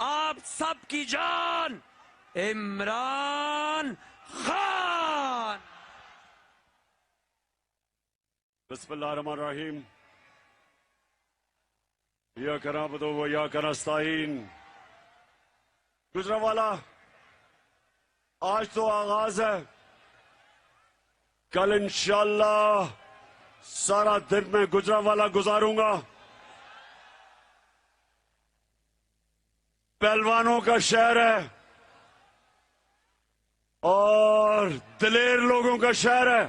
آپ سب کی جان عمران خان. بسم اللہ الرحمن الرحیم. ایاک نعبد و ایاک نستعین. گجرانوالا آج تو آغاز ہے، کل انشاءاللہ سارا دن میں گجرانوالا گزاروں گا. پہلوانوں کا شہر ہے اور دلیر لوگوں کا شہر ہے،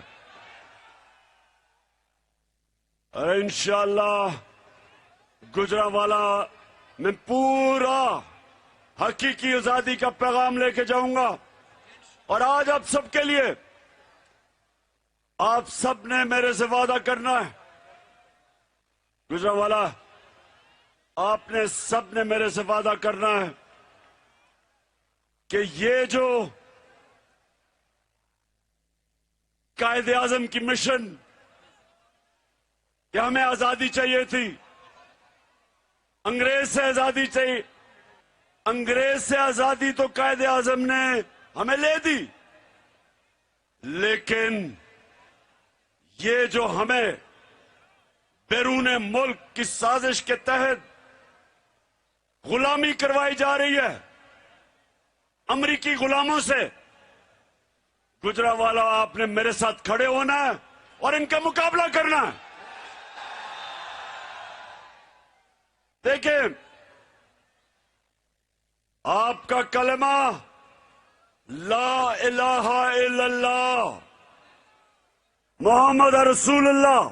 اور انشاءاللہ گجرانوالا میں پورا حقیقی آزادی کا پیغام لے کے جاؤں گا. اور آج آپ سب کے لیے، آپ سب نے میرے سے وعدہ کرنا ہے. گجرانوالا آپ نے سب نے میرے سے وعدہ کرنا ہے کہ یہ جو قائد اعظم کی مشن کہ ہمیں آزادی چاہیے تھی، انگریز سے آزادی چاہیے، انگریز سے آزادی تو قائد اعظم نے ہمیں لے دی، لیکن یہ جو ہمیں بیرون ملک کی سازش کے تحت غلامی کروائی جا رہی ہے امریکی غلاموں سے، گجرانوالا آپ نے میرے ساتھ کھڑے ہونا ہے اور ان کا مقابلہ کرنا ہے. دیکھیں، آپ کا کلمہ لا الہ الا اللہ محمد رسول اللہ،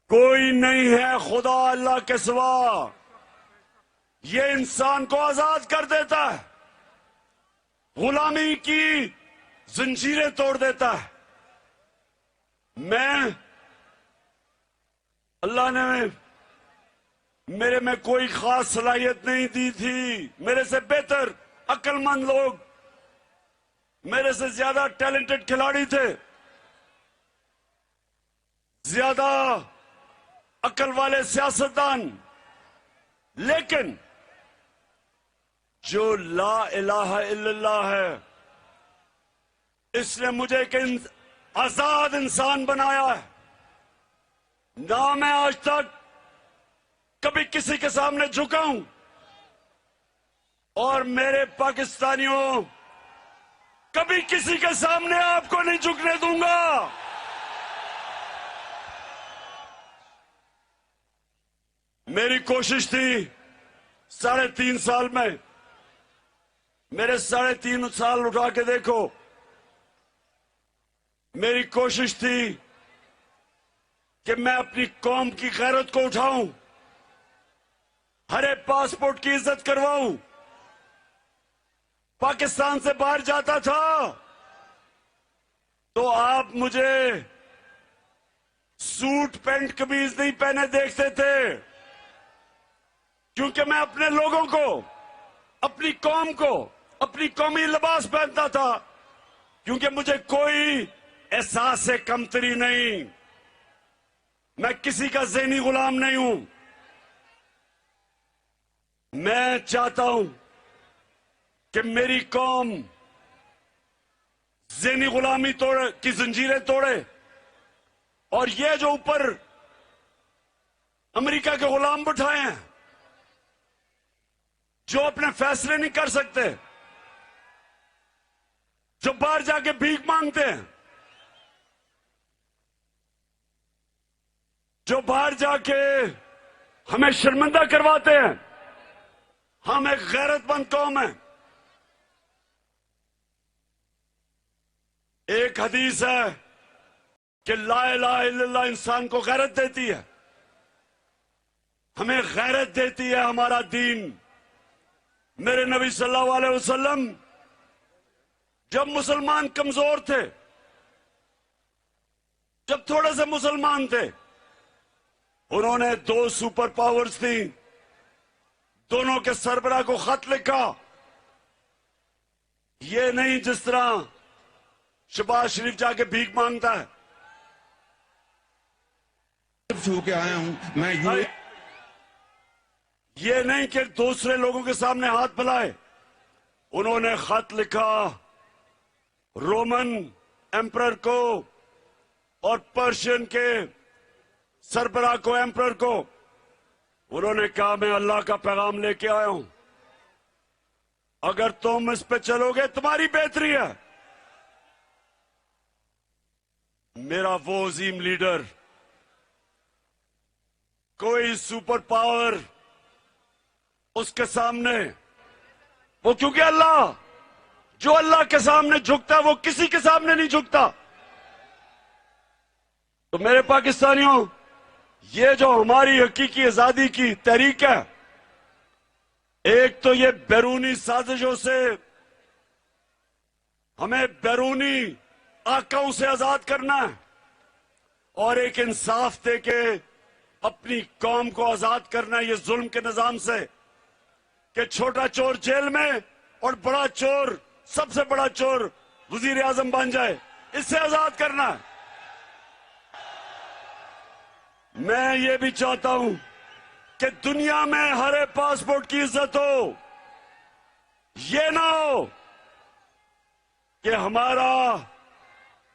کوئی نہیں ہے خدا اللہ کے سوا، یہ انسان کو آزاد کر دیتا ہے، غلامی کی زنجیریں توڑ دیتا ہے. اللہ نے میرے میں کوئی خاص صلاحیت نہیں دی تھی، میرے سے بہتر عقل مند لوگ، میرے سے زیادہ ٹیلنٹڈ کھلاڑی تھے، زیادہ عقل والے سیاستدان، لیکن جو لا الہ الا اللہ ہے اس نے مجھے ایک آزاد انسان بنایا ہے. نہ میں آج تک کبھی کسی کے سامنے جھکا ہوں، اور میرے پاکستانیوں کبھی کسی کے سامنے آپ کو نہیں جھکنے دوں گا. میری کوشش تھی 3.5 سال میں، میرے 3.5 سال اٹھا کے دیکھو، میری کوشش تھی کہ میں اپنی قوم کی غیرت کو اٹھاؤں، ہر پاسپورٹ کی عزت کرواؤں. پاکستان سے باہر جاتا تھا تو آپ مجھے سوٹ پینٹ قمیض نہیں پہنے دیکھتے تھے، کیونکہ میں اپنے لوگوں کو، اپنی قوم کو، اپنی قومی لباس پہنتا تھا، کیونکہ مجھے کوئی احساس کمتری نہیں، میں کسی کا ذہنی غلام نہیں ہوں. میں چاہتا ہوں کہ میری قوم ذہنی غلامی کی زنجیریں توڑے، اور یہ جو اوپر امریکہ کے غلام بٹھائے ہیں، جو اپنے فیصلے نہیں کر سکتے، جو باہر جا کے بھیک مانگتے ہیں، جو باہر جا کے ہمیں شرمندہ کرواتے ہیں. ہم ایک غیرت مند قوم ہیں. ایک حدیث ہے کہ لا الہ الا اللہ انسان کو غیرت دیتی ہے، ہمیں غیرت دیتی ہے ہمارا دین. میرے نبی صلی اللہ علیہ وسلم جب مسلمان کمزور تھے، جب تھوڑے سے مسلمان تھے، انہوں نے 2 سپر پاورز تھیں، دونوں کے سربراہ کو خط لکھا. یہ نہیں جس طرح شہباز شریف جا کے بھیک مانگتا ہے. چھو کے آیا ہوں میں یہ نہیں کہ دوسرے لوگوں کے سامنے ہاتھ پھیلائے. انہوں نے خط لکھا رومن ایمپرر کو اور پرشین کے سربراہ کو، ایمپرر کو. انہوں نے کہا میں اللہ کا پیغام لے کے آیا ہوں، اگر تم اس پہ چلو گے تمہاری بہتری ہے. میرا وہ عظیم لیڈر، کوئی سپر پاور اس کے سامنے، وہ کیونکہ اللہ، جو اللہ کے سامنے جھکتا ہے وہ کسی کے سامنے نہیں جھکتا. تو میرے پاکستانیوں، یہ جو ہماری حقیقی آزادی کی تحریک ہے، ایک تو یہ بیرونی سازشوں سے ہمیں بیرونی آقاؤں سے آزاد کرنا ہے، اور ایک انصاف دے کے اپنی قوم کو آزاد کرنا ہے یہ ظلم کے نظام سے کہ چھوٹا چور جیل میں اور بڑا چور، سب سے بڑا چور وزیر اعظم بن جائے. اس سے آزاد کرنا ہے. میں یہ بھی چاہتا ہوں کہ دنیا میں ہر ایک پاسپورٹ کی عزت ہو. یہ نہ ہو کہ ہمارا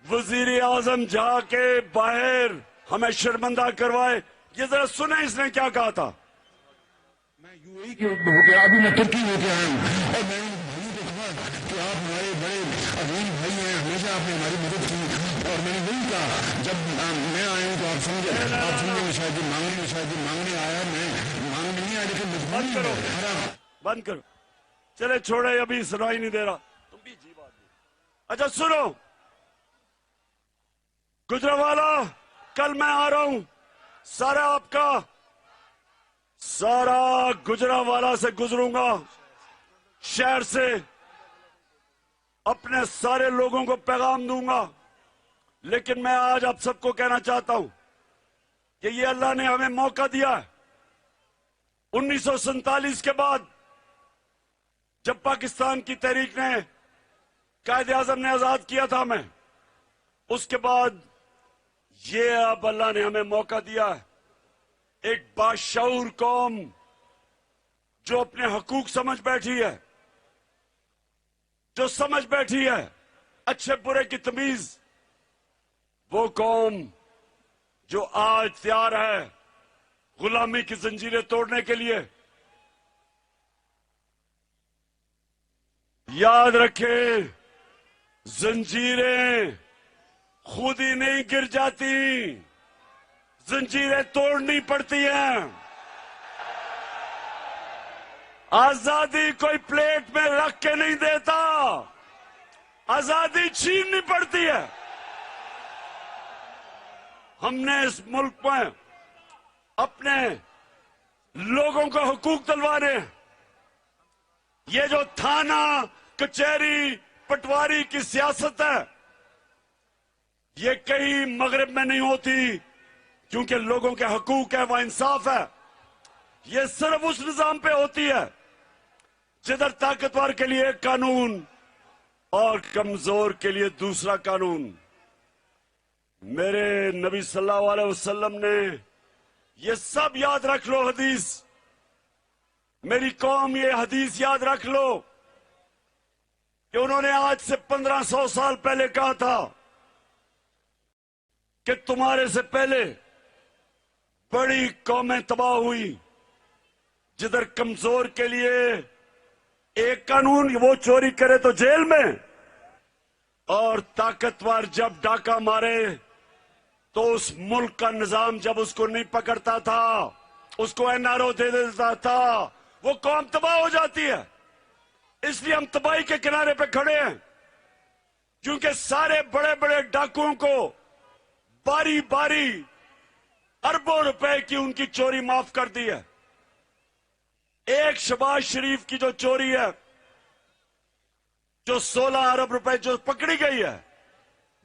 وزیر اعظم جا کے باہر ہمیں شرمندہ کروائے. یہ ذرا سنیں اس نے کیا کہا تھا. میں یو اے کے ہو کے ابھی میں ترکی ہو کے آیا ہوں، اور میں ان بھائیوں کو کہا کہ آپ ہمارے بڑے عظیم بھائی ہیں، ہمیشہ آپ نے ہماری مدد کی. اور میں نے وہی کہا جب میں آیا ہوں تو آپ سمجھے میں شاید مانگنے آیا، میں مانگنے نہیں آیا، لیکن بند کرو، بند کرو، چلے چھوڑے، ابھی سنائی نہیں دے رہا. تم بھی جی بات نہیں. اچھا سنو گجرانوالہ، کل میں آ رہا ہوں، سارا آپ کا سارا گجرانوالہ سے گزروں گا، شہر سے اپنے سارے لوگوں کو پیغام دوں گا. لیکن میں آج آپ سب کو کہنا چاہتا ہوں کہ یہ اللہ نے ہمیں موقع دیا ہے. 1947 کے بعد جب پاکستان کی تحریک نے، قائد اعظم نے آزاد کیا تھا ہمیں، اس کے بعد یہ اب اللہ نے ہمیں موقع دیا ہے. ایک باشعور قوم جو اپنے حقوق سمجھ بیٹھی ہے، جو سمجھ بیٹھی ہے اچھے برے کی تمیز، وہ قوم جو آج تیار ہے غلامی کی زنجیریں توڑنے کے لیے. یاد رکھے زنجیریں خود ہی نہیں گر جاتی، زنجیریں توڑنی پڑتی ہیں. آزادی کوئی پلیٹ میں رکھ کے نہیں دیتا، آزادی چھیننی پڑتی ہے. ہم نے اس ملک میں اپنے لوگوں کو حقوق دلوانے ہیں. یہ جو تھانہ کچہری پٹواری کی سیاست ہے، یہ کہیں مغرب میں نہیں ہوتی، کیونکہ لوگوں کے حقوق ہے، وہ انصاف ہے. یہ صرف اس نظام پہ ہوتی ہے جدھر طاقتور کے لیے ایک قانون اور کمزور کے لیے دوسرا قانون. میرے نبی صلی اللہ علیہ وسلم نے یہ سب یاد رکھ لو حدیث، میری قوم یہ حدیث یاد رکھ لو کہ انہوں نے آج سے 1500 سال پہلے کہا تھا کہ تمہارے سے پہلے بڑی قومیں تباہ ہوئی جدھر کمزور کے لیے ایک قانون، وہ چوری کرے تو جیل میں، اور طاقتور جب ڈاکہ مارے تو اس ملک کا نظام جب اس کو نہیں پکڑتا تھا، اس کو NRO دے دیتا تھا، وہ قوم تباہ ہو جاتی ہے. اس لیے ہم تباہی کے کنارے پہ کھڑے ہیں، کیونکہ سارے بڑے بڑے ڈاکوؤں کو باری باری اربوں روپے کی ان کی چوری معاف کر دی ہے. ایک شہباز شریف کی جو چوری ہے، جو 16 ارب روپے جو پکڑی گئی ہے،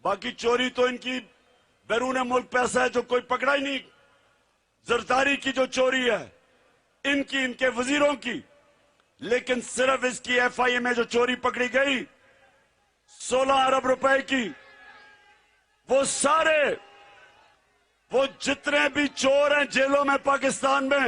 باقی چوری تو ان کی بیرون ملک پیسہ ہے جو کوئی پکڑا ہی نہیں. زرداری کی جو چوری ہے ان کی، ان کے وزیروں کی، لیکن صرف اس کی FIA میں جو چوری پکڑی گئی 16 ارب روپے کی، وہ سارے، وہ جتنے بھی چور ہیں جیلوں میں پاکستان میں،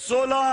16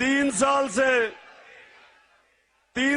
3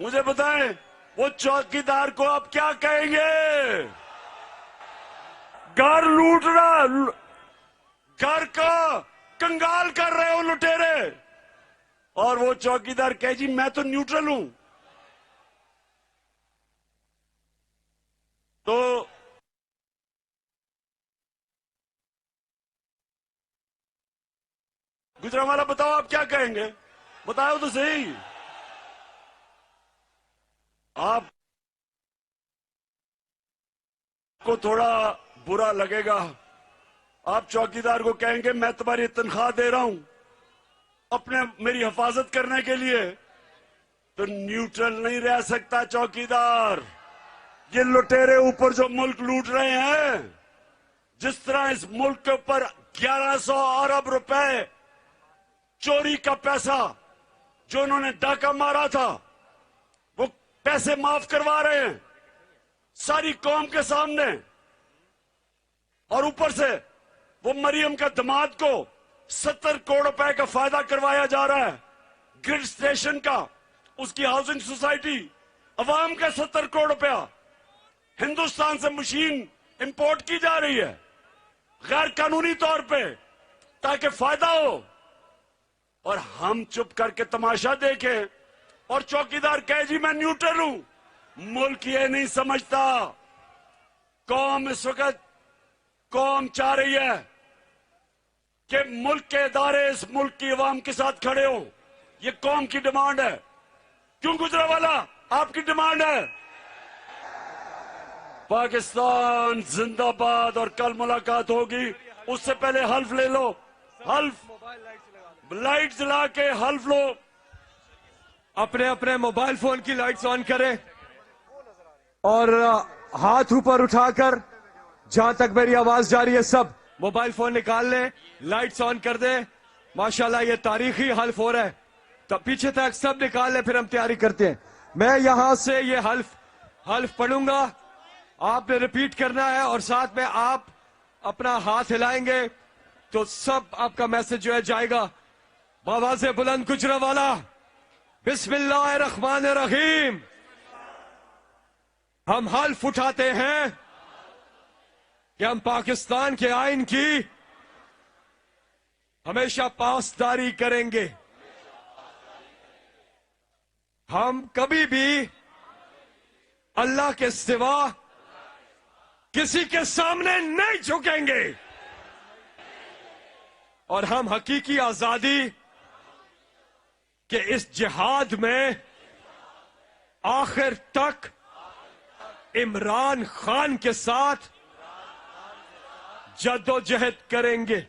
مجھے بتائیں وہ چوکیدار کو آپ کیا کہیں گے؟ گھر لوٹ رہا، گھر کا کنگال کر رہے ہو لٹیرے، اور وہ چوکیدار کہے جی میں تو نیوٹرل ہوں. تو گجرانوالہ بتاؤ آپ کیا کہیں گے؟ بتاؤ تو صحیح. آپ کو تھوڑا برا لگے گا، آپ چوکیدار کو کہیں گے میں تمہاری تنخواہ دے رہا ہوں میری حفاظت کرنے کے لیے، تو نیوٹرل نہیں رہ سکتا چوکیدار. یہ لٹیرے اوپر جو ملک لوٹ رہے ہیں، جس طرح اس ملک کے اوپر 1100 ارب روپے چوری کا پیسہ جو انہوں نے ڈاکہ مارا تھا، وہ پیسے معاف کروا رہے ہیں ساری قوم کے سامنے، اور اوپر سے وہ مریم کا دماد کو 70 کروڑ روپے کا فائدہ کروایا جا رہا ہے. گرڈ اسٹیشن کا، اس کی ہاؤسنگ سوسائٹی، عوام کا 70 کروڑ روپیہ ہندوستان سے مشین امپورٹ کی جا رہی ہے غیر قانونی طور پہ تاکہ فائدہ ہو، اور ہم چپ کر کے تماشا دیکھیں. اور چوکیدار کہے جی میں نیوٹرل ہوں. ملک یہ نہیں سمجھتا. قوم اس وقت چاہ رہی ہے کہ ملک کے ادارے اس ملک کی عوام کے ساتھ کھڑے ہوں. یہ قوم کی ڈیمانڈ ہے. کیوں گجرانوالہ آپ کی ڈیمانڈ ہے؟ پاکستان زندہ باد. اور کل ملاقات ہوگی، اس سے پہلے حلف لے لو. حلف، لائٹ جلا کے حلف لو. اپنے اپنے موبائل فون کی لائٹس آن کریں اور ہاتھ اوپر اٹھا کر، جہاں تک میری آواز جا رہی ہے سب موبائل فون نکال لیں، لائٹس آن کر دیں. ماشاءاللہ یہ تاریخی حلف ہو رہا ہے، تو پیچھے تک سب نکال لیں، پھر ہم تیاری کرتے ہیں. میں یہاں سے یہ حلف پڑھوں گا، آپ نے ریپیٹ کرنا ہے، اور ساتھ میں آپ اپنا ہاتھ ہلائیں گے تو سب آپ کا میسج جو ہے جائے گا. بآواز بلند گجرانوالہ، بسم اللہ الرحمن الرحیم. ہم حلف اٹھاتے ہیں کہ ہم پاکستان کے آئین کی ہمیشہ پاسداری کریں گے. ہم کبھی بھی اللہ کے سوا کسی کے سامنے نہیں جھکیں گے، اور ہم حقیقی آزادی کہ اس جہاد میں آخر تک عمران خان کے ساتھ جدوجہد کریں گے.